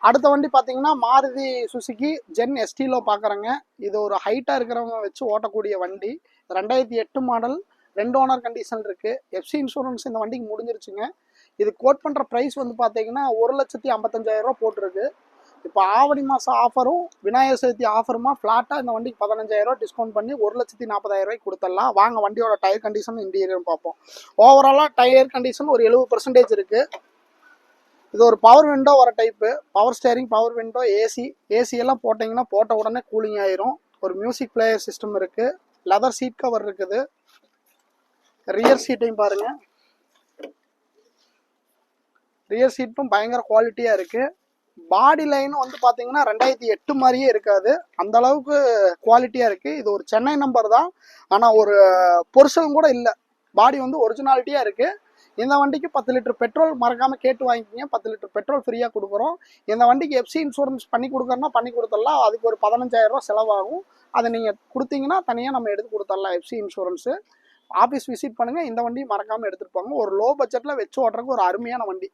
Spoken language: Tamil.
அடுத்த வண்டி பார்த்தீங்கன்னா மாருதி சுசுகி ஜென் எஸ்டிலோ பார்க்குறேங்க. இது ஒரு ஹைட்டாக இருக்கிறவங்க வச்சு ஓட்டக்கூடிய வண்டி. 2008 மாடல், 2 ஓனர் கண்டிஷன் இருக்குது. எஃப்சி இன்சூரன்ஸ் இந்த வண்டிக்கு முடிஞ்சிருச்சுங்க. இது கோட் பண்ணுற ப்ரைஸ் வந்து பார்த்தீங்கன்னா 1,55,000 போட்டிருக்கு. இப்போ ஆவணி மாதம் ஆஃபரும் விநாயகர் சதுர்த்தி ஆஃபருமா ஃப்ளாட்டாக இந்த வண்டிக்கு 15,000 டிஸ்கவுண்ட் பண்ணி 1,40,000 கொடுத்துடலாம். வாங்க வண்டியோட டயர் கண்டிஷன் இன்டீரியர் பார்ப்போம். ஓவராலாக டயர் கண்டிஷன் ஒரு 70% இருக்குது. இது ஒரு பவர் விண்டோ வர type. Power steering, power window, AC எல்லாம் போட்டிங்கன்னா போட்ட உடனே கூலிங் ஆயிரும். ஒரு மியூசிக் பிளேயர் சிஸ்டம் இருக்குது. லெதர் சீட் கவர் இருக்குது. ரியர் சீட்டையும் பாருங்கள். ரியர் சீட்டும் பயங்கர குவாலிட்டியாக இருக்குது. பாடி லைனும் வந்து பார்த்தீங்கன்னா 2008 மாதிரியே இருக்காது, அந்த அளவுக்கு குவாலிட்டியாக இருக்குது. இது ஒரு சென்னை நம்பர் தான், ஆனால் ஒரு பொருஷன் கூட இல்லை. பாடி வந்து ஒரிஜினாலிட்டியாக இருக்குது. இந்த வண்டிக்கு 10 லிட்டர் பெட்ரோல் மறக்காமல் கேட்டு வாங்கிக்கிங்க. 10 லிட்டர் பெட்ரோல் ஃப்ரீயாக கொடுக்குறோம். இந்த வண்டிக்கு எஃப்சி இன்சூரன்ஸ் பண்ணி கொடுக்குறோன்னா பண்ணி கொடுத்துடலாம். அதுக்கு ஒரு 15,000 செலவாகும். அதை நீங்கள் கொடுத்தீங்கன்னா தனியாக நம்ம எடுத்து கொடுத்துடலாம் எஃப்சி இன்சூரன்ஸு. ஆஃபீஸ் விசிட் பண்ணுங்கள். இந்த வண்டி மறக்காமல் எடுத்துகிட்டு போங்க. ஒரு லோ பட்ஜெட்டில் வச்சு ஓட்டுறதுக்கு ஒரு அருமையான வண்டி.